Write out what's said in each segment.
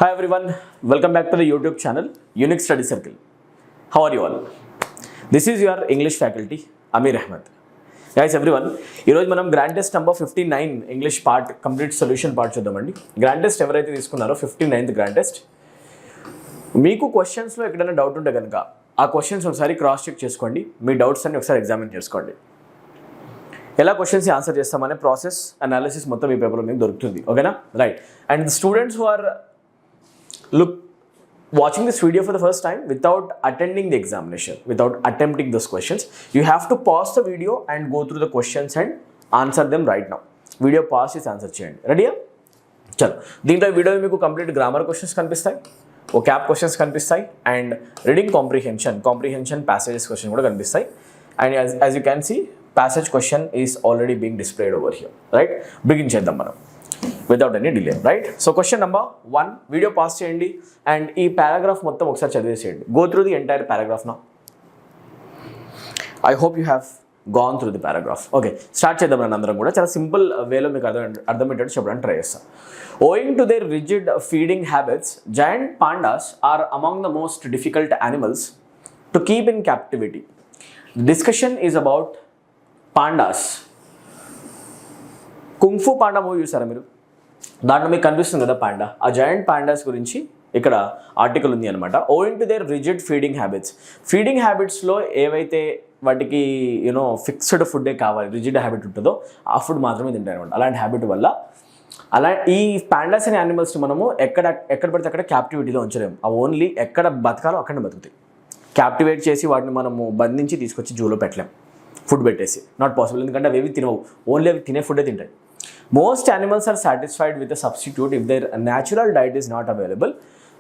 Hi everyone, welcome back to the YouTube channel Unique Study Circle. How are you all? This is your English faculty Amir Ahmed. Guys everyone, ఈరోజు మనం grand test number 59 English part complete solution part చూద్దామండి. Grand test ఎవరైతే తీసుకున్నారో 59th grand test, మీకు క్వశ్చన్స్లో ఎక్కడైనా doubt ఉంటే కనుక ఆ క్వశ్చన్స్ ఒకసారి క్రాస్ చెక్ చేసుకోండి, మీ డౌట్స్ అన్ని ఒకసారి ఎగ్జామిన్ చేసుకోండి. ఎలా క్వశ్చన్స్ ఆన్సర్ చేస్తామనే ప్రాసెస్ అనాలిసిస్ మొత్తం ఈ పేపర్లో మీకు దొరుకుతుంది. ఓకేనా? Right. And the students who are watching this video for the first time without attending the examination, without attempting those questions, you have to pause the video and go through the questions and answer them right now. Video pause చేసి answer చేయండి. రెడీయా? చలో, దీంట్లో video మీకు complete grammar questions కనిపిస్తాయి, ఓ క్యాప్ questions కనిపిస్తాయి, and reading comprehension passages question కూడా కనిపిస్తాయి. And as you can see passage question is already being displayed over here. Right, begin చేద్దాం మనం without any delay. Right, so question number 1, video pass చేయండి and ఈ paragraph మొత్తం ఒకసారి చదివేసేయండి. Go through the entire paragraph now. I hope you have gone through the paragraph. Okay, start చేద్దాం నన్ను అందరం కూడా. చాలా సింపుల్ వేలో మీకు అర్థమయ్యేటట్టు చెప్పడానికి ట్రై చేస్తాను. Owing to their rigid feeding habits, giant pandas are among the most difficult animals to keep in captivity. Discussion is about pandas. Kung fu panda movie చూసారా మీరు? దాంట్లో మీకు కనిపిస్తుంది కదా పాండా. ఆ జాయింట్ పాండాస్ గురించి ఇక్కడ ఆర్టికల్ ఉంది అనమాట. Owing to their rigid feeding habits. Feeding హ్యాబిట్స్లో ఏవైతే వాటికి ఫిక్స్డ్ ఫుడ్డే కావాలి, రిజిడ్ హ్యాబిట్ ఉంటుందో ఆ ఫుడ్ మాత్రమే తింటాయి అనమాట. అలాంటి హ్యాబిట్ వల్ల ఈ పాండాస్ అనే యానిమల్స్ని మనము ఎక్కడ పడితే అక్కడ క్యాప్టివిటీలో ఉంచలేము. అవి ఓన్లీ ఎక్కడ బతకాలో అక్కడ బతుకుతాయి. క్యాప్టివేట్ చేసి వాటిని మనము బంధించి తీసుకొచ్చి జూలో పెట్టలేం, ఫుడ్ పెట్టేసి. నాట్ పాసిబుల్, ఎందుకంటే అవి ఏవి తినవు, ఓన్లీ అవి తినే ఫుడ్డే తింటాయి. Most animals are satisfied with a substitute if their natural diet is not available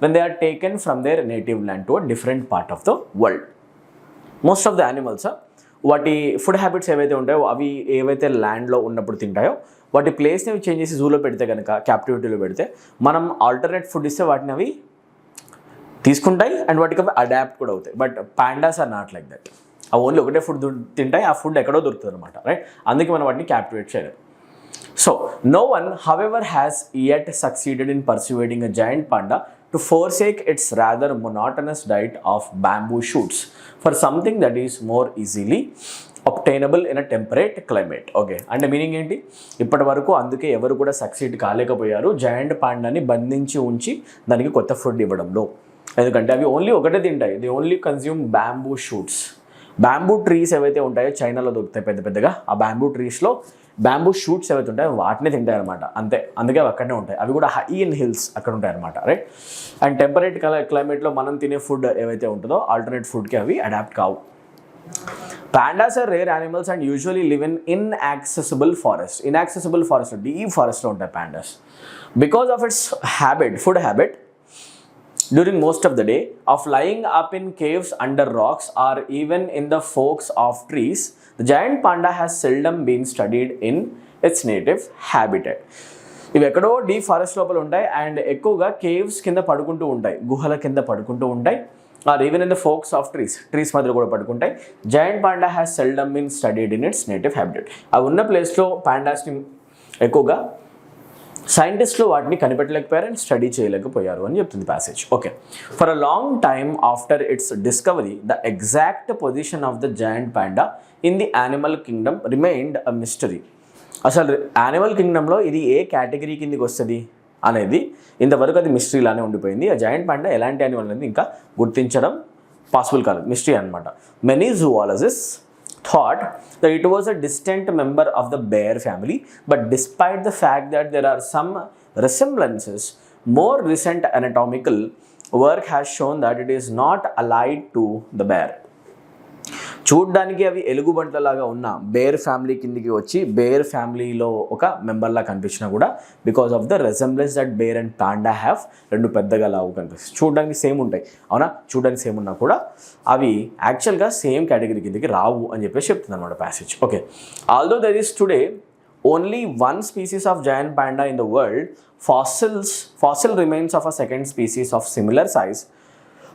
when they are taken from their native land to a different part of the world. Most of the animals వాటి food habits ఏవైతే ఉంటాయో అవి ఏవైతే ల్యాండ్లో ఉన్నప్పుడు తింటాయో వాటి ప్లేస్ని అవి చేంజ్ చేసి జూలో పెడితే కనుక, క్యాప్టివిటీలో పెడితే, మనం ఆల్టర్నేట్ ఫుడ్ ఇస్తే వాటిని అవి తీసుకుంటాయి అండ్ వాటికి అవి అడాప్ట్ కూడా అవుతాయి. But pandas are not like that. అవి ఓన్లీ ఒకటే ఫుడ్ తింటాయి, ఆ ఫుడ్ ఎక్కడో దొరుకుతుంది అనమాట. రైట్, అందుకే మనం వాటిని క్యాప్టివేట్ చేయలేం. So, no one, however, has yet succeeded in persuading a giant panda to forsake its rather monotonous diet of bamboo shoots for something that is more easily obtainable in a temperate climate. Okay, అంటే meaning ఏంటి? ఇప్పటి వరకు అందుకే ఎవరు కూడా succeed కాలేకపోయారు joint పాండాని బంధించి ఉంచి దానికి కొత్త ఫుడ్ ఇవ్వడంలో. ఎందుకంటే అవి ఓన్లీ ఒకటే తింటాయి. They only consume bamboo shoots. Bamboo trees ఏవైతే ఉంటాయో చైనాలో దొరుకుతాయి పెద్ద పెద్దగా. ఆ బ్యాంబూ ట్రీస్లో బ్యాంబూ షూట్స్ ఏవైతే ఉంటాయో వాటినే తింటాయి అనమాట. అంతే, అందుకే అవి అక్కడనే ఉంటాయి. అవి కూడా హై ఇన్ హిల్స్ అక్కడ ఉంటాయి అనమాట. రైట్, అండ్ టెంపరేట్ క్లైమేట్లో మనం తినే ఫుడ్ ఏవైతే ఉంటుందో ఆల్టర్నేట్ ఫుడ్కి అవి అడాప్ట్ కావు. Pandas are rare animals and usually live in inaccessible forest. Inaccessible forest, deep ఫారెస్ట్లో ఉంటాయి pandas. Because of its food habit during most of the day of lying up in caves under rocks or even in the forks of trees, the giant panda has seldom been studied in its native habitat. ఇవి ఎక్కడో deep forest లోపల ఉంటాయి and ఎక్కువగా caves కింద పడుకుంటూ ఉంటాయి, గుహల కింద పడుకుంటూ ఉంటాయి. Or even in the forks of trees మధ్యలో కూడా పడుకుంటాయి. Giant panda has seldom been studied in its native habitat. అవి ఉన్న ప్లేస్లో పాండాస్ని ఎక్కువగా సైంటిస్టులు వాటిని కనిపెట్టలేకపోయారు అండ్ స్టడీ చేయలేకపోయారు అని చెప్తుంది passage. Okay, for a long time after it's discovery the exact position of the giant panda in the animal Kingdom remained a mystery. అసలు యానిమల్ కింగ్డమ్లో ఇది ఏ కేటగిరీ కిందకి వస్తుంది అనేది ఇంతవరకు అది మిస్టరీలానే ఉండిపోయింది. ఆ జాయింట్ పాండా ఎలాంటి యానిమల్ అనేది ఇంకా గుర్తించడం పాసిబుల్ కాదు, మిస్టరీ అనమాట. Many zoologists thought that it was a distant member of the bear family, but despite the fact that there are some resemblances, more recent anatomical work has shown that it is not allied to the bear. చూడ్డానికి అవి ఎలుగుబంట్లలాగా ఉన్న bear family కిందికి వచ్చి bear ఫ్యామిలీలో ఒక మెంబర్లా కనిపించినా కూడా because of the resemblance that bear and panda have, రెండు పెద్దగా లావు కనిపిస్తాయి, చూడడానికి సేమ్ ఉంటాయి. అవునా, చూడడానికి సేమ్ ఉన్నా కూడా అవి యాక్చువల్గా సేమ్ కేటగిరీ కిందకి రావు అని చెప్పేసి చెప్తుంది అనమాట passage. Okay, although there is today only one species of giant panda in the world, fossil remains of a second species of similar size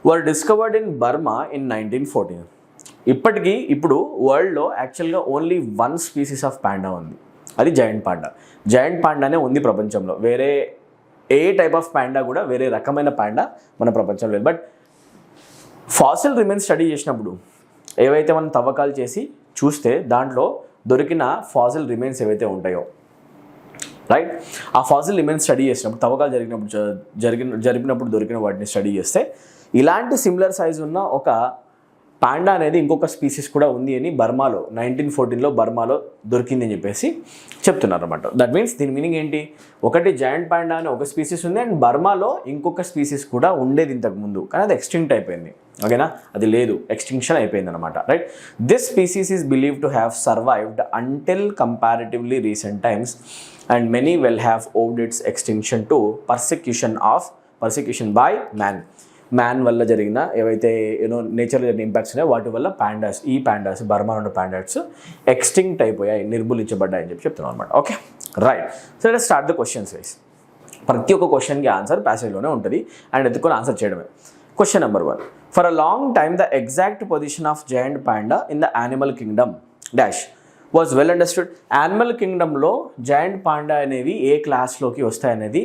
were discovered in Burma in 1914. ఇప్పుడు వరల్డ్లో యాక్చువల్గా only one species of panda ఉంది, అది joint panda. Joint పాండానే ఉంది ప్రపంచంలో, వేరే ఏ type of panda కూడా వేరే రకమైన పాండా మన ప్రపంచంలో లేదు. బట్ ఫాసిల్ రిమైన్స్ స్టడీ చేసినప్పుడు ఏవైతే మనం తవ్వకాలు చేసి చూస్తే దాంట్లో దొరికిన ఫాసిల్ రిమైన్స్ ఏవైతే ఉంటాయో, రైట్, ఆ ఫాసిల్ రిమైన్స్ స్టడీ చేసినప్పుడు తవ్వకాలు జరిపినప్పుడు దొరికిన వాటిని స్టడీ చేస్తే ఇలాంటి సిమిలర్ సైజ్ ఉన్న ఒక పాండా అనేది ఇంకొక స్పీసీస్ కూడా ఉంది అని బర్మాలో 1914లో బర్మాలో దొరికింది అని చెప్పేసి చెప్తున్నారు అనమాట. దట్ మీన్స్ దీని మీనింగ్ ఏంటి, ఒకటి జాయింట్ పాండా అని ఒక స్పీసీస్ ఉంది అండ్ బర్మాలో ఇంకొక స్పీసీస్ కూడా ఉండేది ఇంతకుముందు, కానీ అది ఎక్స్టింక్ట్ అయిపోయింది. ఓకేనా, అది లేదు, ఎక్స్టింక్షన్ అయిపోయింది అనమాట. Right, this species is believed to have survived until comparatively recent times and many will have ఓవ్డ్ it's extinction to persecution by man వల్ల జరిగిన ఏవైతే నేచర్లో జరిగిన ఇంపాక్ట్స్ ఉన్నాయో వాటి వల్ల పాండాస్ బర్మాలో ఉన్న పాండాస్ ఎక్స్టింక్ట్ అయిపోయాయి, నిర్మూలించబడ్డాయి అని చెప్తున్నాం అనమాట. Okay, right. So let's start the questions wise. ప్రతి ఒక్క క్వశ్చన్కి ఆన్సర్ ప్యాసేజ్లోనే ఉంటుంది అండ్ ఎత్తుకొని ఆన్సర్ చేయడమే. Question number 1. For a long time the exact position of giant panda in the animal kingdom dash was well understood. Animal కింగ్డమ్లో giant panda అనేవి ఏ క్లాస్లోకి వస్తాయనేది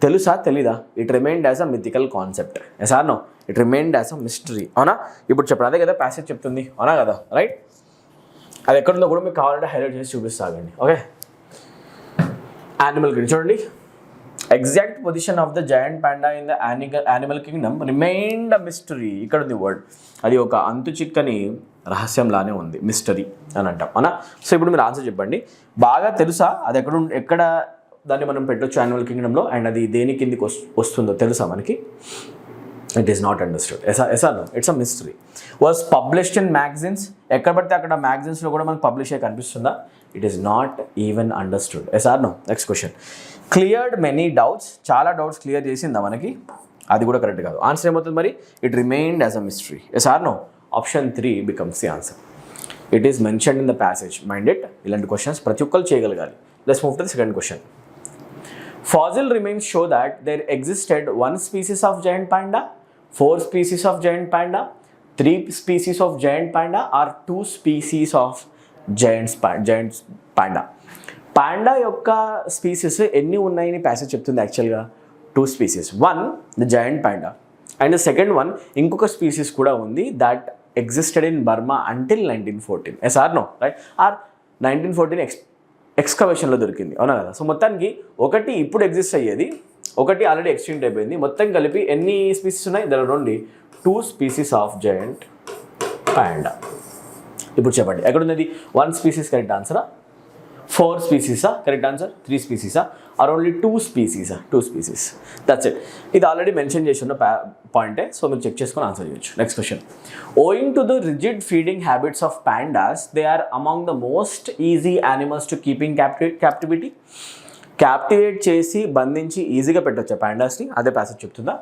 తెలుసా తెలీదా? It remained as a mythical concept. Yes or no? It remained as a mystery. అవునా? ఇప్పుడు చెప్పండి, అదే కదా ప్యాసేజ్ చెప్తుంది, అవునా కదా? రైట్, అది ఎక్కడుందో కూడా మీకు కావాలంటే హైలైట్ చేసి చూపిస్తాగండి. ఓకే, యానిమల్ కింగ్డమ్ చూడండి, exact position of the giant panda in the animal Kingdom remained a mystery. ఇక్కడ ఉంది వర్డ్, అది ఒక అంతు చిక్కని రహస్యంలానే ఉంది, మిస్టరీ అని అంటాం, అవునా? సో ఇప్పుడు మీరు ఆన్సర్ చెప్పండి, బాగా తెలుసా అది ఎక్కడ దాన్ని మనం పెట్టొచ్చు యానిమల్ కింగ్డమ్లో, అండ్ అది దేని కిందికి వస్తుందో తెలుసా మనకి? It is not understood. Yes or it's a mystery. Was published in magazines, ఎక్కడ పడితే అక్కడ మ్యాగజైన్స్లో కూడా మనకు పబ్లిష్ అయ్యి కనిపిస్తుందా? It is not even understood. Yes or no? Next question, cleared many doubts, చాలా డౌట్స్ క్లియర్ చేసిందా మనకి? అది కూడా కరెక్ట్ కాదు. ఆన్సర్ ఏమవుతుంది మరి? It remained as a mystery. Yes or no? Option 3 becomes the answer. It is mentioned in the passage. Mind it, ఇలాంటి questions ప్రతి ఒక్కరు చేయగలగాలి. Let's move to the second question. Fossil remains show that there existed 1 species of giant panda, 4 species of giant panda, 3 species of giant panda, or 2 species of giant panda. Panda యొక్క species ఎన్ని ఉన్నాయని passage చెప్తుంది యాక్చువల్గా? 2 species. 1 the giant panda and the second one ఇంకొక species కూడా ఉంది that existed in Burma until 1914. Yes or no? Right, or 1914 ఎక్స్కవేషన్లో దొరికింది, అవునా కదా? సో మొత్తానికి ఒకటి ఇప్పుడు ఎగ్జిస్ట్ అయ్యేది, ఒకటి ఆల్రెడీ ఎక్స్టింక్ట్ అయిపోయింది. మొత్తం కలిపి ఎన్ని స్పీసీస్ ఉన్నాయి? There are only 2 species of giant panda. ఇప్పుడు చెప్పండి, ఎక్కడున్నది? 1 species కరెక్ట్ ఆన్సరా? 4 species correct answer? 3 species are only 2 species? 2 species. That's it. ఇది ఆల్రెడీ మెన్షన్ చేసి ఉన్న పాయింటే, సో మీరు చెక్ చేసుకొని ఆన్సర్ చేయొచ్చు. Next question, owing to the rigid feeding habits of pandas they are among the most easy animals to keeping captivity. Captivate చేసి బంధించి ఈజీగా పెట్టొచ్చా పాండాస్ని? అదే ప్యాసేజ్ చెప్తుందా?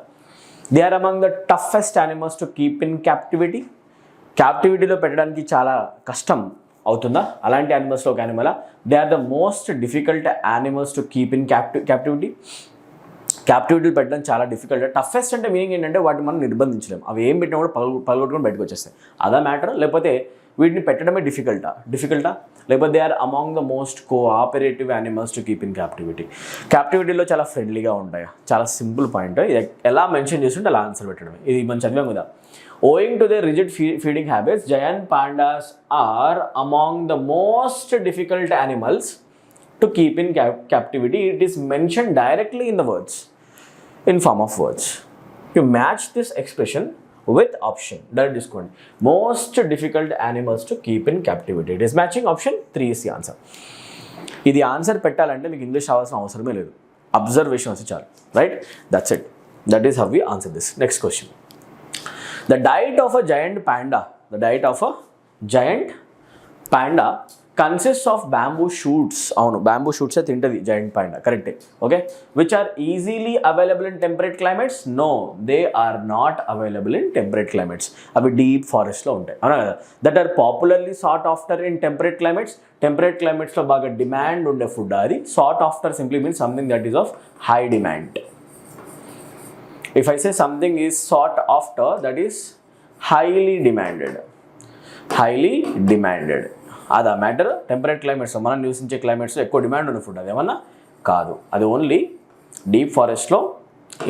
They are among the toughest animals to keep in captivity. క్యాప్టివిటీలో పెట్టడానికి చాలా కష్టం అవుతుందా? అలాంటి యానిమల్స్లో ఒక యానిమలా? They are the most difficult animals to keep in captivity. క్యాప్టివిటీలు పెట్టడం చాలా డిఫికల్ట్. టఫెస్ట్ అంటే మీనింగ్ ఏంటంటే వాటిని మనం నిర్బంధించలేము, అవి ఏం పెట్టినా కూడా పగలగొట్టుకొని బయటకు వచ్చేస్తాయి, అదా మ్యాటర్? లేకపోతే వీటిని పెట్టడమే డిఫికల్టా? లేకపోతే they are among the most cooperative animals to keep in captivity. క్యాప్టివిటీలో చాలా ఫ్రెండ్లీగా ఉంటాయి. చాలా సింపుల్ పాయింట్, ఇది ఎలా మెన్షన్ చేస్తుంటే అలా ఆన్సర్ పెట్టడమే. ఇది మనం చదివాం కదా. Owing to their rigid feeding habits, giant pandas are among the most difficult animals to keep in captivity. It is mentioned directly in the words, in form of words. You match this expression with option. That is called most difficult animals to keep in captivity. It is matching. Option 3 is the answer. ఇది answer పెట్టాలంటే మీకు English అవ్వాల్సిన అవసరమే లేదు, observation వచ్చి చాలు. Right, that's it. That is how we answer this. Next question, the diet of a giant panda consists of bamboo shoots. అవును, bamboo shoots తింటది జాయింట్ పాండా, కరెక్టే. Okay, which are easily available in temperate climates? No, they are not available in temperate climates. అవి deep ఫారెస్ట్లో ఉంటాయి, అవునా కదా? that are popularly sought after in temperate climates. Temperate క్లైమేట్స్లో బాగా డిమాండ్ ఉండే ఫుడ్ అది. sought after simply means something that is of high demand. If I say something is sought after, that is highly demanded. అదా matter? Temperate climates, మనం నివసించే క్లైమేట్స్లో ఎక్కువ demand ఉన్న food అది ఏమన్నా కాదు, అది ఓన్లీ డీప్ ఫారెస్ట్లో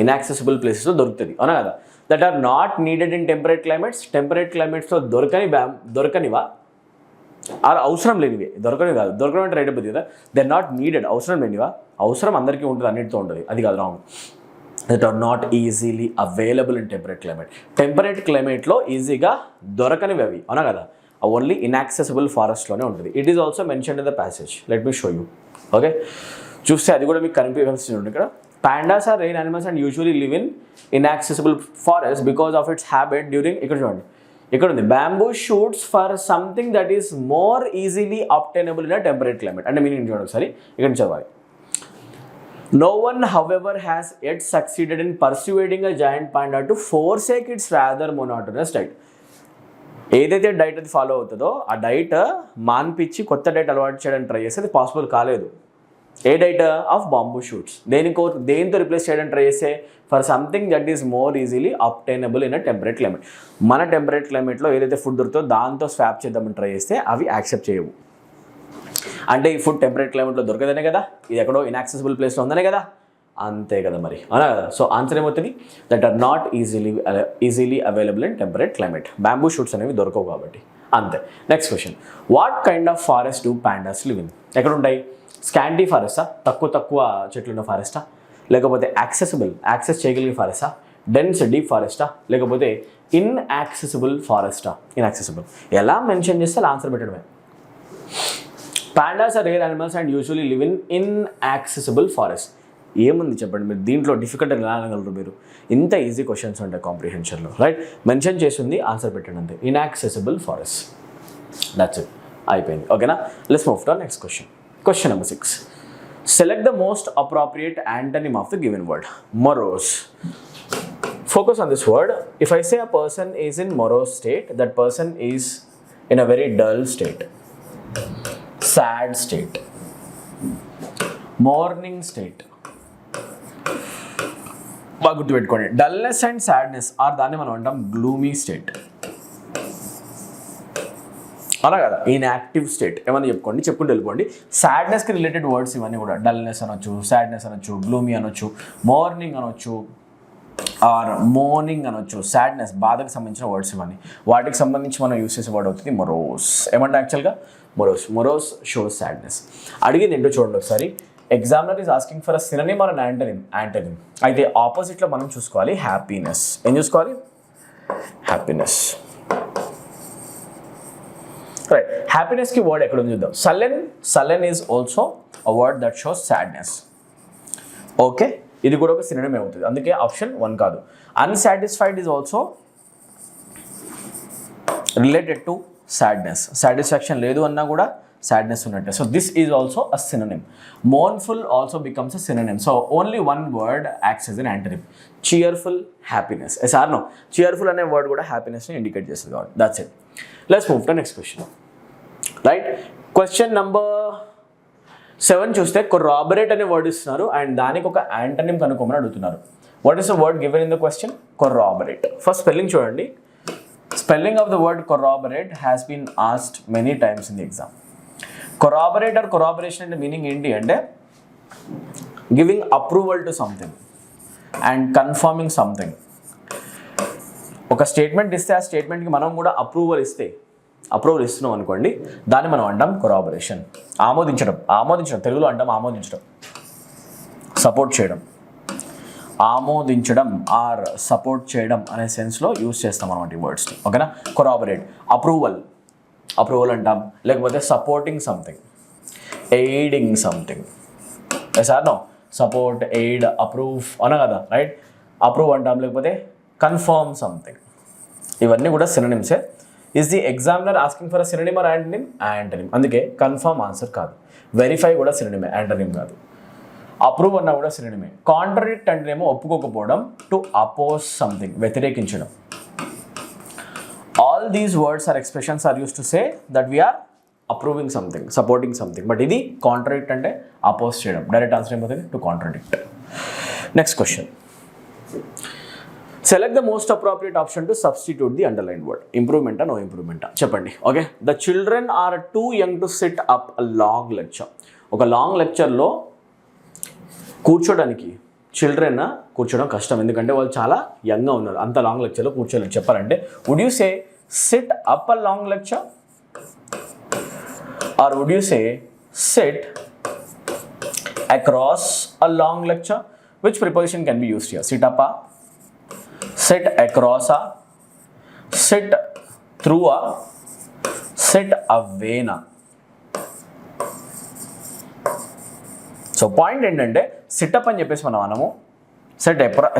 ఇన్యాక్సెసిబుల్ ప్లేసెస్లో దొరుకుతుంది అవునా కదా. That are not needed in temperate climates, temperate క్లైమేట్స్లో దొరకనివా ఆర్ అవసరం లేనివి, దొరకనివి కాదు, దొరకడం అంటే రైట్ అయిపోతుంది కదా. దే ఆర్ నాట్ నీడెడ్, అవసరం లేనివా, అవసరం అందరికీ ఉంటుంది, అన్నిటితో ఉంటుంది, అది కాదు wrong. That are not easily available in temperate climate, temperate క్లైమేట్లో ఈజీగా దొరకనివి అవి అవునా కదా, ఓన్లీ ఇన్యాక్సెసిబుల్ ఫారెస్ట్లోనే ఉంటుంది. It is also mention in the passage, let me show you. Okay, చూస్తే అది కూడా మీకు కనిపిస్తుంది ఇక్కడ. Pandas are rare animals and usually live in inaccessible forests because of its habit during, ఇక్కడ చూడండి, ఇక్కడ ఉంది, bamboo shoots for something that is more easily obtainable in a temperate climate. అంటే మీనింగ్ చూడండి ఒకసారి, ఇక్కడ చదవాలి. No one, however, has yet succeeded in persuading a giant panda to forsake its rather monotonous diet. ఏదైతే diet అది follow అవుతుందో ఆ diet మాన్పించి కొత్త డైట్ అలవాటు చేయడానికి ట్రై చేస్తే అది పాసిబుల్ కాలేదు. A diet of bamboo shoots, దేనితో రిప్లేస్ చేయడానికి ట్రై చేస్తే for something that is more easily obtainable in a temperate climate. మన టెంపరేట్ క్లైమేట్లో ఏదైతే ఫుడ్ దొరుకుతుందో దాంతో స్వాప్ చేద్దామని ట్రై చేస్తే అవి యాక్సెప్ట్ చేయవు. అంటే ఈ ఫుడ్ టెంపరేట్ క్లైమేట్లో దొరకదనే కదా, ఇది ఎక్కడో ఇన్యాక్సెసిబుల్ ప్లేస్లో ఉందనే కదా, అంతే కదా మరి అవునా కదా. సో ఆన్సర్ ఏమవుతుంది, that are not easily available in temperate climate, bamboo shoots అనేవి దొరకవు కాబట్టి, అంతే. Next question, what kind of forest do pandas live in? ఎక్కడ ఉంటాయి? స్కాంటీ ఫారెస్టా, తక్కువ చెట్లు ఉన్న ఫారెస్టా, లేకపోతే యాక్సెస్ చేయగలిగే ఫారెస్టా, డెన్స్ డీప్ ఫారెస్టా, లేకపోతే ఇన్యాక్సెసిబుల్ ఫారెస్టా? ఇన్యాక్సెసిబుల్ ఎలా మెన్షన్ చేస్తే అలా ఆన్సర్ పెట్టడమే. Pandas are rare animals and usually live in inaccessible forest. ఏముంది చెప్పండి మీరు, దీంట్లో డిఫికల్ట్ ఎలా అనగలరు మీరు? ఇంత ఈజీ క్వశ్చన్స్ ఉంటాయి కాంప్రిహెన్షన్లో, రైట్? మెన్షన్ చేసింది ఆన్సర్ పెట్టండి అంతే, ఇన్యాక్సెసిబుల్ ఫారెస్ట్, దట్స్ ఇట్, అయిపోయింది. ఓకేనా, let's move to next question. Question number 6. Select the most appropriate antonym of the given word. Morose. Focus on this word. If I say a person is in morose state, that person is in a very dull state, sad state, mourning state. బాగా గుర్తుపెట్టుకోండి, dullness and sadness are దాన్ని మనం అంటాం gloomy state అలా కదా. Inactive state ఏమన్నా చెప్పుకుంటూ వెళ్ళిపోండి. సాడ్నెస్కి రిలేటెడ్ వర్డ్స్ ఇవన్నీ కూడా, డల్నెస్ అనొచ్చు, సాడ్నెస్ అనొచ్చు, గ్లూమీ అనొచ్చు, మార్నింగ్ అనొచ్చు, ఆర్ మోర్నింగ్ అనొచ్చు. సాడ్నెస్, బాధకు సంబంధించిన వర్డ్స్ ఇవన్నీ. వాటికి సంబంధించి మనం యూస్ చేసే వర్డ్ అవుతుంది మొరోస్. ఏమంటే యాక్చువల్గా మొరోస్ షోస్ సాడ్నెస్. అడిగింది ఏంటో చూడండి ఒకసారి. Examiner is asking for a synonym or antonym. అయితే ఆపోజిట్లో మనం చూసుకోవాలి హ్యాపీనెస్. ఏం చూసుకోవాలి? హ్యాపీనెస్. రైట్, హ్యాపీనెస్కి వర్డ్ ఎక్కడ ఉంది చూద్దాం. Sullen is also a word that shows sadness. Okay, ఇది కూడా ఒక సినోనిమ్ అవుతుంది, అందుకే ఆప్షన్ 1 కాదు. Unsatisfied is also related to sadness. Satisfaction లేదు అన్నా కూడా సాడ్నెస్ ఉన్నట్టే. So this is also a synonym. Mournful also becomes a synonym. So only one word acts as an antonym. Cheerful, happiness. Yes or no? Cheerful అనే word కూడా హ్యాపీనెస్ని indicate చేస్తుంది కాబట్టి that's it. Let's move to next question. Right, question number 7 చూస్తే corroborate అనే word ఇస్తున్నారు and దానికి ఒక యాంటోనిమ్ కనుక్కోమని అడుగుతున్నారు. What is the word given in the question? Corroborate. First spelling చూడండి. Spelling of the word corroborate has been asked many times in the exam. Corroborate or corroboration అంటే meaning ఏంటి అంటే giving approval to something and confirming something. ఒక statement ఇస్తే ఆ స్టేట్మెంట్కి మనం కూడా approval ఇస్తున్నాం అనుకోండి, దాన్ని మనం అంటాం కొరాబరేషన్. ఆమోదించడం తెలుగులో అంటాం ఆమోదించడం, సపోర్ట్ చేయడం ఆర్ సపోర్ట్ చేయడం అనే సెన్స్లో యూస్ చేస్తాం అన్నమాట ఈ వర్డ్స్ని. ఓకేనా? కొరాబరేట్, అప్రూవల్ అంటాం, లేకపోతే supporting something, aiding something. Yes or no? Support, aid, approve అన కదా, రైట్? అప్రూవ్ అంటాం, లేకపోతే కన్ఫర్మ్ సంథింగ్. ఇవన్నీ కూడా సినోనిమ్సే. Is the examiner asking for a synonym or antonym? Antonym. అందుకే కన్ఫర్మ్ ఆన్సర్ కాదు. వెరిఫై కూడా సినోనిమే, యాంటోనిమ్ కాదు. అప్రూవ్ అన్నా కూడా సినోనిమే. కాంట్రడిక్ట్ అంటేనేమో ఒప్పుకోకపోవడం, టు అపోజ్ సంథింగ్, వ్యతిరేకించడం. All these words or expressions are used to say that we are approving something, supporting something. But ఇది contradict అంటే అపోజ్ చేయడం. డైరెక్ట్ ఆన్సర్ ఏమవుతుంది? To contradict. Next question. Select the most appropriate option to substitute the underline word. ఇంప్రూవ్మెంటా, no ఇంప్రూవ్మెంటా చెప్పండి. Okay, the children are too young to sit up a long lecture. ఒక long లెక్చర్లో కూర్చోడానికి children కూర్చోవడం కష్టం, ఎందుకంటే వాళ్ళు చాలా యంగ్గా ఉన్నారు, అంత లాంగ్ లెక్చర్లో కూర్చోలేదు. చెప్పాలంటే would you say sit up a long lecture or would you say sit across a long lecture? Which preposition can be used here? Sit up a, sit across a, sit through a, sit away na. So point ఏంటంటే sit up అని చెప్పేసి మనం అనము,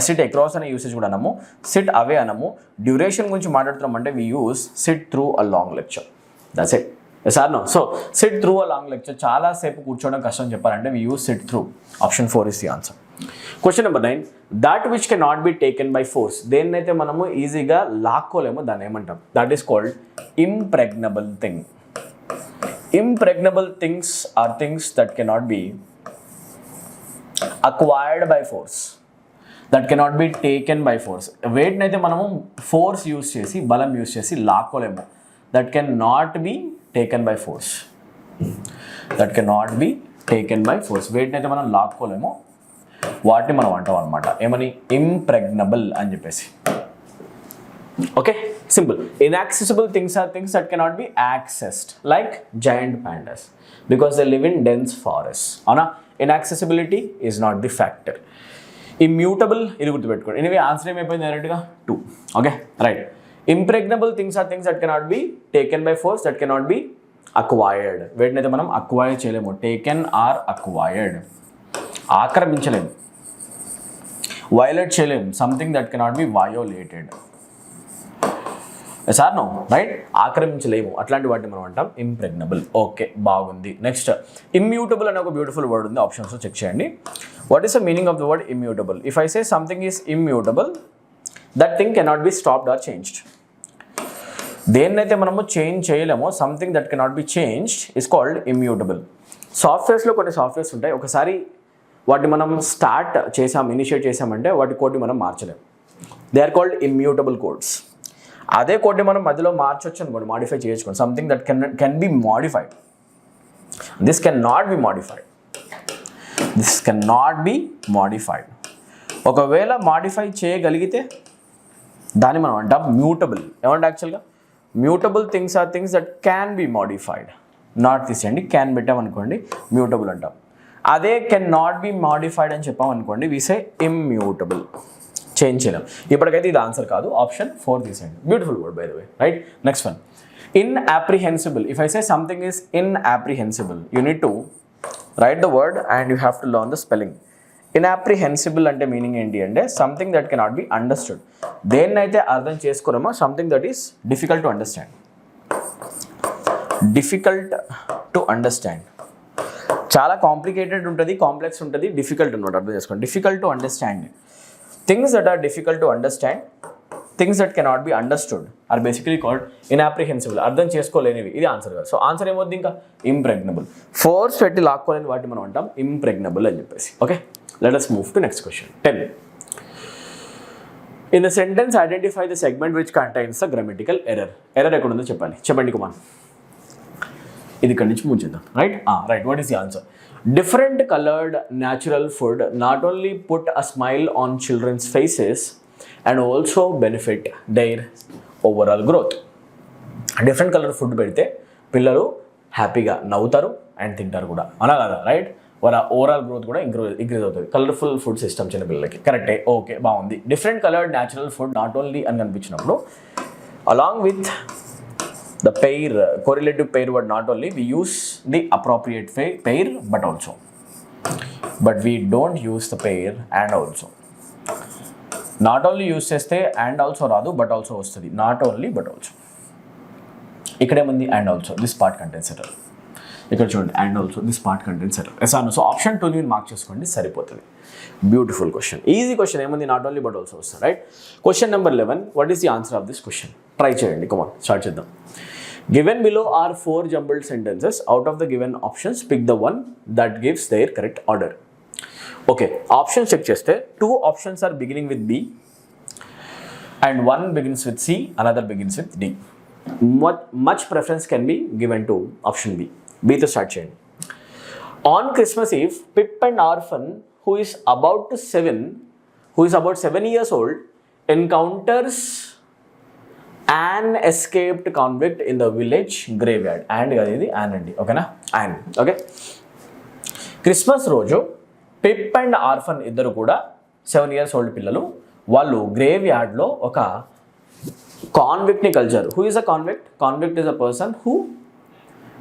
sit across అనే usage కూడా అనము, sit away అనము. Duration గురించి మాట్లాడుతున్నాం అంటే we use sit through a long lecture. That's it. Sir no. So sit through a long lecture, చాలాసేపు కూర్చోవడం కష్టం చెప్పాలంటే we use sit through. Option 4 is the answer. Question number 9, that which can not be taken by force. దేన్నైతే మనము ఈజీగా లాక్కోలేమో దాన్ని ఏమంటాం? That is called impregnable thing. Impregnable things are things that cannot be acquired by force, that cannot be taken by force. వేటినైతే మనము force use చేసి, బలం use చేసి లాక్కోలేము, that can not be taken by force, that can not be taken by force. వేటినైతే మనం లాక్కోలేమో వాటిని మనం అంటాం అనమాట ఏమని? ఇంప్రెగ్నబుల్ అని చెప్పేసి. Okay, simple. Inaccessible things are things that cannot be accessed, like giant pandas, because they live in dense forest. అవునా? Inaccessibility is not the factor. Immutable, ఇది గుర్తుపెట్టుకోండి. ఎనివే ఆన్సర్ ఏమైపోయింది డైరెక్ట్గా? 2. Okay, right. Impregnable things are things that cannot be taken by force, that cannot be acquired. వేటినైతే మనం acquire చేయలేము, taken or acquired. ఆక్రమించలేము, violate చేయలేము, something that cannot be violated. Sir no, right? ఆక్రమించలేము, అట్లాంటి వాటిని మనం అంటాం ఇంప్రెగ్నబుల్. ఓకే, బాగుంది. నెక్స్ట్, ఇమ్యూటబుల్ అనే ఒక బ్యూటిఫుల్ వర్డ్ ఉంది, ఆప్షన్స్లో చెక్ చేయండి. What is the meaning of the word immutable? If I say something is immutable, that thing cannot be stopped or changed. దేన్నైతే మనము చేంజ్ చేయలేమో, something that cannot be changed is called immutable. సాఫ్ట్వేర్స్లో కొన్ని softwares ఉంటాయి, ఒకసారి వాటిని మనం initiate చేసామంటే వాటి కోడ్ని మనం మార్చలేము. They are called immutable codes. అదే కోడ్ని మనం మధ్యలో మార్చొచ్చు అనుకోండి, మాడిఫై చేయొచ్చు. Something that can be modified, this can not be modified, this can not be modified. ఒకవేళ మాడిఫై చేయగలిగితే దాన్ని మనం అంటాం మ్యూటబుల్. ఏమంటే యాక్చువల్గా mutable things are things that can be modified. Not తీసేయండి, క్యాన్ పెట్టామనుకోండి మ్యూటబుల్ అంటాం. అదే కెన్ నాట్ బి మాడిఫైడ్ అని చెప్పామనుకోండి వి సే ఇమ్యూటబుల్. చేంజ్ చేయలేం. ఇప్పటికైతే ఇది ఆన్సర్ కాదు, ఆప్షన్ 4 తీసేయండి. Beautiful word by the way, right? Next one, inapprehensible. If I say something is inapprehensible, you need to write the word and you have to learn the spelling. Inapprehensible అంటే meaning ఏంటి అంటే something that cannot be understood. దేన్నైతే అర్థం చేసుకోలేమో, something that is difficult to understand. Difficult to understand, చాలా complicated ఉంటుంది, complex ఉంటుంది, difficult అనమాట. అర్థం చేసుకోండి. Difficult to understand. Things that are difficult to understand, things that cannot be understood or basically called inapprehensible. అర్థం చేసుకోలేనివి, ఇది ఆన్సర్ కాదు. సో ఆన్సర్ ఏమవుతుంది ఇంకా? ఇంప్రెగ్నబుల్. ఫోర్స్ పెట్టి లాక్కోలేని వాటిని మనం అంటాం ఇంప్రెగ్నబుల్ అని చెప్పేసి. Okay, let us move to next question. 10. In the sentence, identify the segment which contains the grammatical error. Error ఎక్కడ ఉందో చెప్పండి కుమార్. ఇది ఇక్కడి నుంచి మూవ్ చేద్దాం, right? Right. What is the answer? Different colored natural food not only put a smile on children's faces and also benefit their overall growth. Different colored food పెడితే పిల్లలు హ్యాపీగా నవ్వుతారు అండ్ తింటారు కూడా, అలా కదా, రైట్? వాళ్ళ ఓవరాల్ గ్రోత్ కూడా ఇంక్రీజ్ అవుతుంది. కలర్ఫుల్ ఫుడ్ సిస్టమ్ చిన్న పిల్లలకి, కరెక్టే. ఓకే, బాగుంది. Different coloured natural food not only అని కనిపించినప్పుడు along with the pair, correlative pair word, not only we use the appropriate pair but we don't use the pair and also. Not only use చేస్తే and also రాదు, but also వస్తుంది. Not only but also. ఇక్కడేముంది? and also, this part contains error. ఇక్కడ చూడండి, and also this part contains error. So option 2 ని mark చేసుకోండి, సరిపోతుంది. Beautiful question, easy question. ఏముంది? Not only but also వస్తుంది, right? Question number 11, what is the answer of this question? Try చేయండి, కమాన్, start చేద్దాం. Given below are 4 jumbled sentences. Out of the given options, pick the one that gives their correct order. Okay, options check cheste. 2 options are beginning with B and one begins with C, another begins with D. Much preference can be given to option B. B to start cheyandi. On Christmas Eve, Pip and Orphan who is about 7 years old encounters an escaped convict in the village graveyard. And కాదు ఇది an అండి, ఓకేనా? an. Okay, Christmas రోజు పిప్ and orphan ఇద్దరు కూడా 7 years old పిల్లలు, వాళ్ళు grave యార్డ్లో ఒక కాన్విక్ట్ని కలిచారు. Who is a convict? Convict is a person who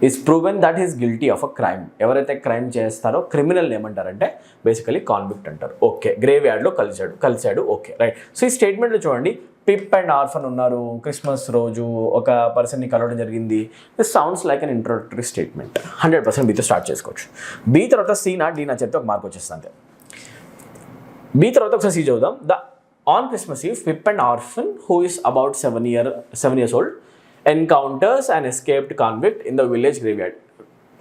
is proven that is guilty of a crime. ఎవరైతే క్రైమ్ చేస్తారో క్రిమినల్ ఏమంటారంటే బేసికలీ కాన్విక్ట్ అంటారు. ఓకే, గ్రేవ్ యార్డ్లో కలిశాడు. Okay, right. సో ఈ స్టేట్మెంట్లో చూడండి, పిప్ అండ్ ఆర్ఫన్ ఉన్నారు, క్రిస్మస్ రోజు ఒక పర్సన్ని కలవడం జరిగింది. This sounds like an introductory statement. 100% బీతో స్టార్ట్ చేసుకోవచ్చు. బీ తర్వాత సీనా డీనా చెప్తే ఒక మార్క్ వచ్చేస్తుంది అంతే. బీ తర్వాత ఒకసారి సీ చదువుదాం. On Christmas Eve, Pip and Orphan, who is about 7 years old, encounters an escaped convict in the village graveyard.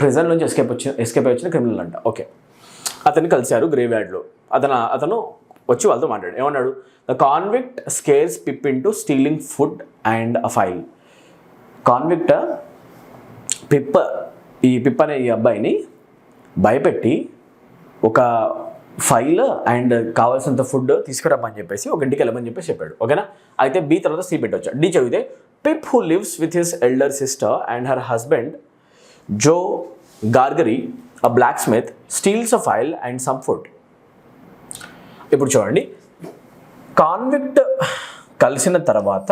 Prison నుంచి ఎస్కేప్ వచ్చిన క్రిమినల్ అంట. ఓకే, అతన్ని కలిశారు గ్రేవ్ యార్డ్లో. అతను వచ్చి వాళ్ళతో మాట్లాడు. ఏమన్నాడు? The convict scares Pip into stealing food and a file. Convict Pip అనే ఈ అబ్బాయిని భయపెట్టి ఒక ఫైల్ అండ్ కావాల్సినంత ఫుడ్ తీసుకురమ్మని చెప్పేసి ఒక ఇంటికి వెళ్ళమని చెప్పేసి చెప్పాడు. ఓకేనా? అయితే బీ తర్వాత సి పెట్టవచ్చు. డి చదివితే Pip who lives with his elder sister and her husband Joe Gargery a blacksmith steals a file and some food. ఇప్పుడు చూడండి, కాన్విక్ట్ కలిసిన తర్వాత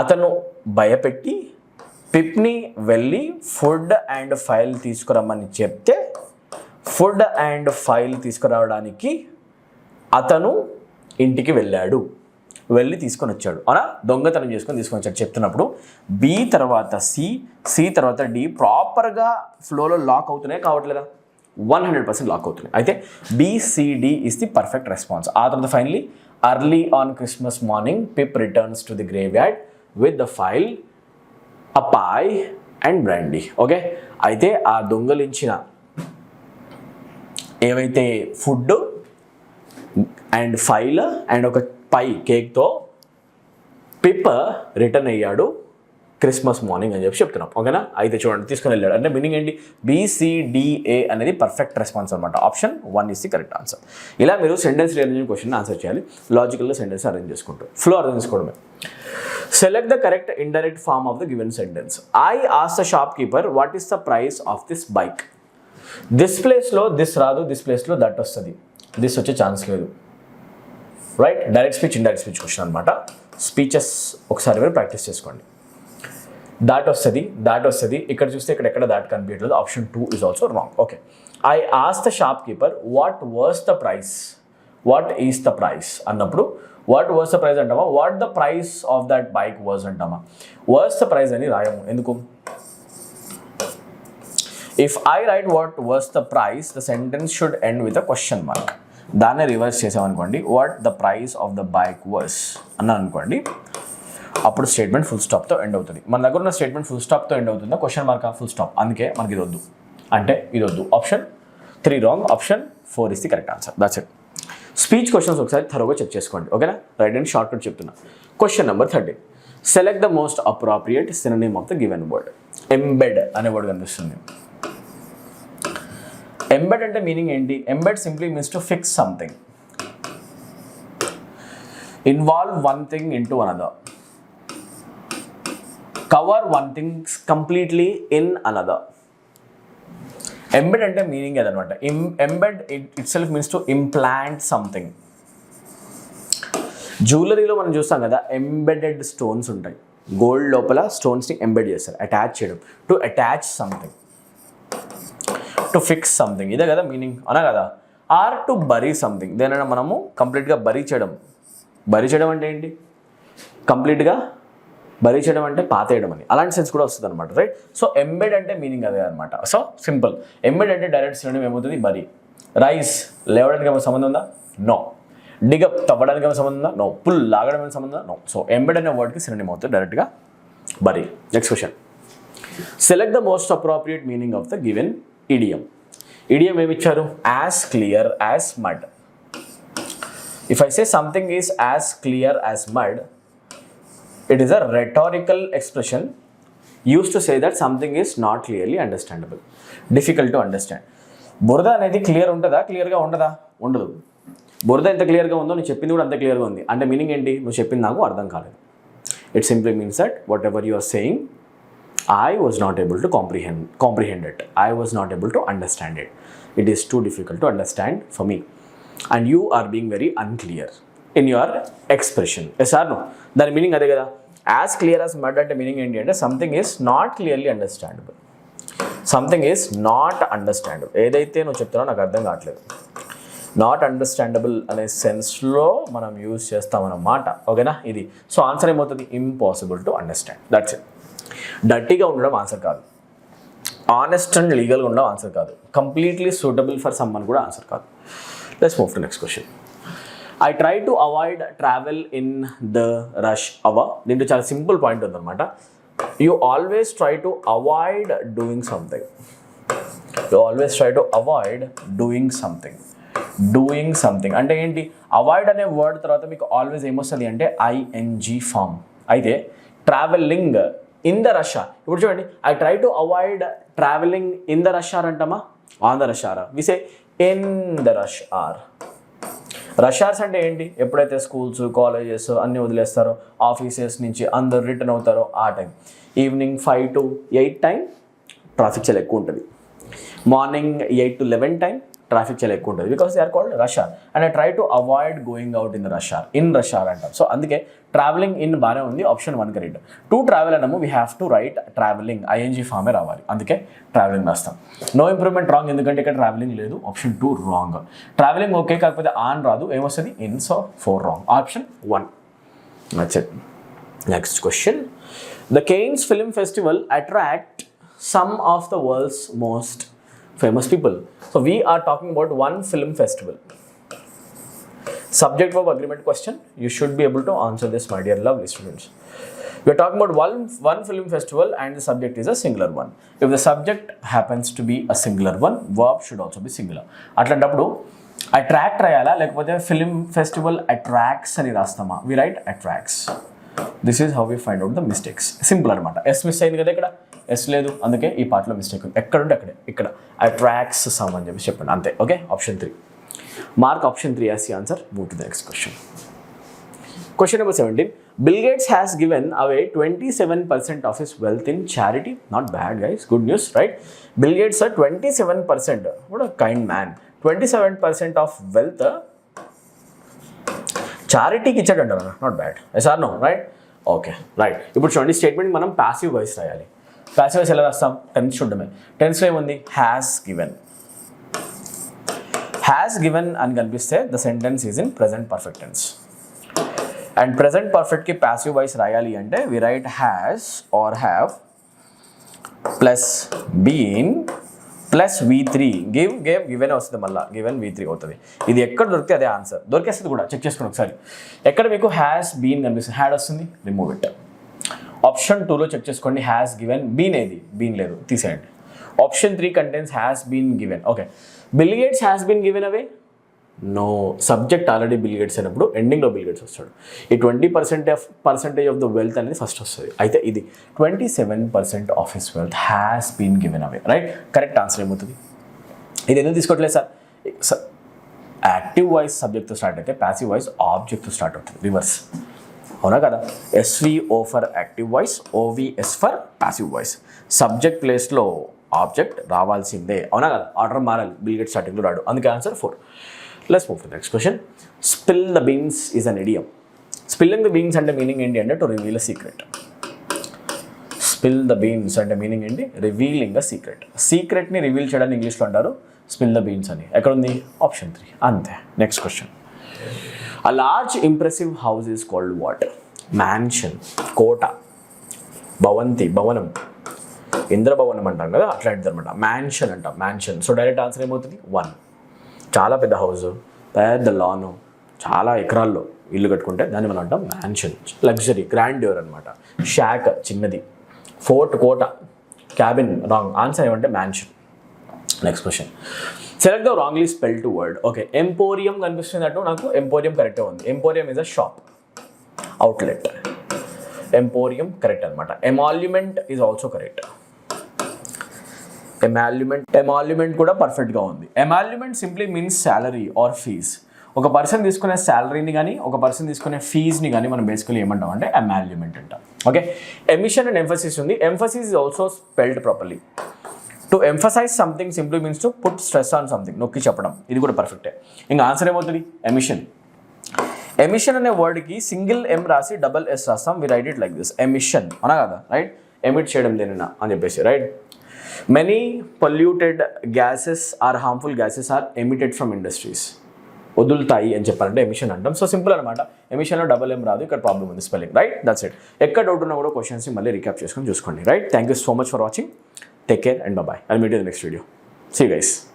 అతను భయపెట్టి పిప్ని వెళ్ళి ఫుడ్ అండ్ ఫైల్ తీసుకురమ్మని చెప్తే ఫుడ్ అండ్ ఫైల్ తీసుకురావడానికి అతను ఇంటికి వెళ్ళి తీసుకొని వచ్చాడు. అవునా? దొంగతనం తీసుకొని వచ్చాడు చెప్తున్నప్పుడు బి తర్వాత సి తర్వాత డి ప్రాపర్గా ఫ్లోలో లాక్ అవుతున్నాయి కావట్లేదా? 100% లాక్ అవుతున్నాయి. అయితే BCD is the perfect response. ఆ తర్వాత finally early on Christmas morning Pip returns to the graveyard with the file, a pie and brandy. Okay, అయితే ఆ దొంగలించిన ఏవైతే ఫుడ్ అండ్ ఫైల్ అండ్ ఒక పై కేక్తో పిప్ రిటర్న్ అయ్యాడు Christmas morning అని చెప్పి చెప్తున్నాం. ఓకేనా? అయితే చూడండి, తీసుకుని వెళ్ళాడు అంటే మీనింగ్ ఏంటి? బిసిడిఏ అనేది పర్ఫెక్ట్ రెస్పాన్స్ అనమాట. Option 1 is the correct answer. ఇలా మీరు సెంటెన్స్ రీఅరేంజింగ్ క్వశ్చన్ ఆన్సర్ చేయాలి. లాజికల్గా సెంటెన్స్ అరేంజ్ చేసుకుంటూ ఫ్లో అరేంజ్ చేసుకోవడమే. Select the correct indirect form of the given sentence. I ask the shopkeeper what is the price of this bike. This ప్లేస్లో this రాదు, this ప్లేస్లో that వస్తుంది. This వచ్చే chance లేదు. Right? Direct speech indirect speech question అనమాట. Speeches ఒకసారి మీరు practice చేసుకోండి. దాట్ వస్తుంది. ఇక్కడ చూస్తే ఎక్కడ దాట్ కనిపించలేదు. Option 2 is also wrong. Okay, I ask the shopkeeper what is the price అన్నప్పుడు వాట్ వాస్ ద ప్రైస్ అంటామా, what the price of that bike was అంటామా. వాస్ ద ప్రైస్ అని రాయము. ఎందుకు? If I write what was the price, the sentence should end with a question mark. దాన్ని reverse చేసామనుకోండి, what the price of the bike was అన్నాను అనుకోండి, అప్పుడు statement full స్టాప్తో end అవుతుంది. మన దగ్గర ఉన్న స్టేట్మెంట్ ఫుల్ స్టాప్తో ఎండ్ అవుతుందా, క్వశ్చన్ మార్క్ ఫుల్ స్టాప్? అందుకే మనకి ఇది వద్దు, అంటే ఇది వద్దు. Option 3 wrong. Option 4 is the correct answer. That's it. Speech questions ఒకసారి థరోగా చెక్ చేసుకోండి. ఓకేనా? రైట్ అండ్ షార్ట్ కట్ చెప్తున్నా. Question number 13. Select the most appropriate synonym of the given word. Embed అనే వర్డ్ కనిపిస్తుంది. ఎంబెడ్ అంటే మీనింగ్ ఏంటి? Embed simply means to fix something, involve one thing into another, cover one thing completely in another. Embed అంటే meaning అదనమాట. Embed itself means to implant something. జ్యువెలరీలో మనం చూస్తాం కదా, ఎంబెడెడ్ స్టోన్స్ ఉంటాయి. గోల్డ్ లోపల స్టోన్స్ని ఎంబెడ్ చేస్తారు, అటాచ్ చేయడం. To attach something, to fix something, ఇదే కదా మీనింగ్, అనా కదా. ఆర్ టు బరీ సంథింగ్, దేనైనా మనము కంప్లీట్గా బరీ చేయడం. బరీ చేయడం అంటే ఏంటి? కంప్లీట్గా బరీ చేయడం అంటే పాతేయడం అని, అలాంటి సెన్స్ కూడా వస్తుంది అనమాట. రైట్? సో ఎంబెడ్ అంటే మీనింగ్ అదే అనమాట. So simple. ఎంబెడ్ అంటే డైరెక్ట్ సినోనిమ్ ఏమవుతుంది? బరీ. రైస్ లేవడానికి ఏమైనా సంబంధం ఉందా? నో. డిగప్ తవ్వడానికి ఏమైనా సంబంధం ఉందా? నో. పుల్ లాగడం ఏమైనా సంబంధం ఉందా? నో. సో ఎంబెడ్ అనే వర్డ్కి సినోనిమ్ అవుతుంది డైరెక్ట్గా bury. Next question. Select the most appropriate meaning of the given idiom. Idiom ఏమి ఇచ్చారు? as clear as mud. If I say something is as clear as mud, it is a rhetorical expression used to say that something is not clearly understandable, difficult to understand. బురద అనేది clear ఉంటుందా, క్లియర్గా ఉండదా? ఉండదు. బురద ఎంత క్లియర్గా ఉందో నువ్వు చెప్పింది కూడా అంత క్లియర్గా ఉంది. అంటే మీనింగ్ ఏంటి? నువ్వు చెప్పింది నాకు అర్థం కాలేదు. It simply means that whatever you are saying I was not able to comprehend it. I was not able to understand it. It is too difficult to understand for me. And you are being very unclear in your expression. Yes or no? That meaning ade kada. As clear as mud ante meaning enti ante something is not clearly understandable. Something is not understandable. ఏదైతే నువ్వు చెప్తున్నావు నాకు అర్థం కావట్లేదు. Not understandable అనే సెన్స్లో మనం use చేస్తామన్నమాట. ఓకేనా? ఇది సో ఆన్సర్ ఏమవుతుంది? Impossible to understand. That's it. డర్టీగా ఉండడం ఆన్సర్ కాదు. ఆనెస్ట్ అండ్ లీగల్గా ఉండడం ఆన్సర్ కాదు. కంప్లీట్లీ సూటబుల్ ఫర్ సమ్మన్ కూడా ఆన్సర్ కాదు. Let's move to next question. I try to avoid travel in the rush hour. దీంట్లో చాలా సింపుల్ పాయింట్ ఉందన్నమాట. You always try to avoid doing something. You always try to avoid doing something. Doing something అంటే ఏంటి? Avoid అనే word తర్వాత మీకు always ఏమొస్తుంది అంటే ఐఎన్జీ ఫామ్. అయితే travelling in the rush hour. ఇప్పుడు చూడండి, I try to avoid travelling in the rush hour అంటామా, on the rush hour. We say in the rush hour. Rush hours అంటే ఏంటి? ఎప్పుడైతే స్కూల్స్, కాలేజెస్ అన్నీ వదిలేస్తారో, ఆఫీసెస్ నుంచి అందరు రిటర్న్ అవుతారో ఆ time. Evening 5 to 8 time traffic చాలా ఎక్కువ ఉంటుంది. మార్నింగ్ 8 to 11 టైం ట్రాఫిక్ చాలా ఎక్కువ ఉంటుంది. Because they are called rush hour. And I try to avoid going out in the rush hour. In rush hour అంటాం. సో అందుకే ట్రావెలింగ్ ఇన్ బాగానే ఉంది. Option 1 correct. టు ట్రావెల్ అన్నాము, we have to write travelling. ING ఫామే రావాలి. అందుకే travelling రాస్తాం. No improvement wrong, ఎందుకంటే ఇక్కడ ట్రావెలింగ్ లేదు. Option 2 wrong. ట్రావెలింగ్ ఓకే, కాకపోతే ఆన్ రాదు. ఏమొస్తుంది? In. So 4 wrong. Option 1. That's it. Next question. The Cannes film festival attract some of the world's most famous people. So we are talking about one film festival. Subject-verb agreement question. You should be able to answer this, my dear lovely students. We are talking about one film festival and the subject is a singular one. If the subject happens to be a singular one, verb should also be singular. అట్లాంటప్పుడు attract రాయాలా లేకపోతే film festival attracts అని రాస్తామా? We write attracts. This is how we find out the mistakes. Simple అనమాట. S miss అయింది కదా, ఇక్కడ yes లేదు, అందుకే ఈ పార్ట్లో మిస్టేక్ ఉంది. ఎక్కడుంటే అక్కడే. ఇక్కడ అట్రాక్ట్స్ సమ్ అని చెప్పి చెప్పండి అంతే. Okay, option 3. Mark option 3 as the answer. Move to the next question. Question number 17. Bill Gates has given away 27% of his wealth in charity. Not bad, guys. Good news, right? Bill Gates, 27%. What a kind man. 27% of wealth చారిటీకి ఇచ్చాడంటారా? Not bad. Yes or no? Right. Okay, right. ఇప్పుడు చూడండి, statement మనం passive voice రాయాలి. Passive voice ఎలా రాస్తాం? Tense చూడడమే. టెన్స్లో ఏముంది? Has given. హ్యాస్ గివెన్ అని కనిపిస్తే the sentence is in present perfect tense. And present పర్ఫెక్ట్కి ప్యాసివ్ వాయిస్ రాయాలి అంటే we write has or have plus been plus V3. Gave given వస్తుంది, మళ్ళీ గివెన్ V3 అవుతుంది. ఇది ఎక్కడ దొరికితే అదే ఆన్సర్. దొరికేస్తుంది కూడా, చెక్ చేసుకోండి ఒకసారి. ఎక్కడ మీకు హ్యాస్ బీన్ కనిపిస్తుంది, హ్యాడ్ వస్తుంది, రిమూవ్ ఇట్. ఆప్షన్ 2లో చెక్ చేసుకోండి. హ్యాస్ గివెన్, బీన్ ఏది? బీన్ లేదు, తీసేయండి. Option 3 contains has been given. Okay, Bill Gates has been given away. No, subject already Bill Gates అయినప్పుడు ఎండింగ్లో బిల్ గేట్స్ వస్తాడు. ఈ 20% ఆఫ్ ద వెల్త్ అనేది ఫస్ట్ వస్తుంది. అయితే ఇది 27% of his wealth has been given away. Right, correct answer ఏమవుతుంది? ఇది ఎందుకు తీసుకోవట్లేదు సార్? యాక్టివ్ వాయిస్ సబ్జెక్ట్తో స్టార్ట్ అయితే ప్యాసివ్ వాయిస్ ఆబ్జెక్ట్తో స్టార్ట్ అవుతుంది, రివర్స్. అవునా కదా? SVO for active voice, OVS for passive voice. Subject ప్లేస్లో ఆబ్జెక్ట్ రావాల్సిందే. అవునా కదా? ఆర్డర్ మారాలి. బిల్ గేట్స్ స్టార్టింగ్లో రాడు, అందుకే answer 4. Let's move to the next question. Spill the beans is an idiom. Spilling the beans అంటే మీనింగ్ ఏంటి అంటే to reveal a secret. Spill the beans అంటే మీనింగ్ ఏంటి? Revealing a secret. సీక్రెట్ని రివీల్ చేయడానికి ఇంగ్లీష్లో అంటారు స్పిల్ ద బీన్స్ అని. ఎక్కడ ఉంది? ఆప్షన్ 3. అంతే. Next question. A large impressive house is called what? Mansion, కోట, భవంతి, భవనం, ఇంద్రభవనం అంటాం కదా, అట్లాంటిది అనమాట. మ్యాన్షన్ అంటాం, మ్యాన్షన్. సో డైరెక్ట్ ఆన్సర్ ఏమవుతుంది? 1. చాలా పెద్ద హౌస్, పెద్ద లాను, చాలా ఎకరాల్లో ఇల్లు కట్టుకుంటే దాన్ని మనం అంటాం మ్యాన్షన్. లగ్జరీ, గ్రాండ్యూర్ అనమాట. షాక్ చిన్నది, ఫోర్ట్ కోట, క్యాబిన్ రాంగ్. ఆన్సర్ ఏమంటే mansion. Next question. Select the wrongly spelled word. Okay, emporium కనిపిస్తుంది అటు నాకు. ఎంపోరియం కరెక్టే ఉంది. Emporium is a shop, outlet. Emporium correct అనమాట. Emolument is also correct. Emolument కూడా పర్ఫెక్ట్గా ఉంది. Emolument simply means salary or fees. ఒక పర్సన్ తీసుకునే శాలరీని కానీ ఒక పర్సన్ తీసుకునే ఫీజ్ని కానీ మనం బేసికలీ ఏమంటాం అంటే ఎమాల్యుమెంట్ అంటాం. ఓకే, ఎమిషన్ అండ్ ఎంఫసిస్ ఉంది. Emphasis is also spelled properly. To emphasise something simply means to put stress on something, నొక్కి చెప్పడం. ఇది కూడా పర్ఫెక్టే. ఇంకా ఆన్సర్ ఏమవుతుంది? ఎమిషన్. ఎమిషన్ అనే వర్డ్కి సింగిల్ ఎం రాసి డబల్ ఎస్ రాస్తాం. We write it like this, emission అనా కదా, రైట్? ఎమిట్ చేయడం దేనినా అని చెప్పేసి, right? Many polluted gases or harmful gases are emitted from industries. వదులుతాయి అని చెప్పాలంటే ఎమిషన్ అంటాం. సో సింపుల్ అనమాట. ఎమిషన్లో డబల్ ఏం రాదు, ఇక్కడ ప్రాబ్లం ఉంది స్పెల్లింగ్, రైట్? That's it. ఎక్కడ డౌట్ ఉన్నా కూడా క్వశ్చన్స్ని మళ్ళీ రీక్యాప్ చేసుకొని చూసుకోండి, right? Thank you so much for watching. Take care and bye. I'll meet you in the next video. See you guys.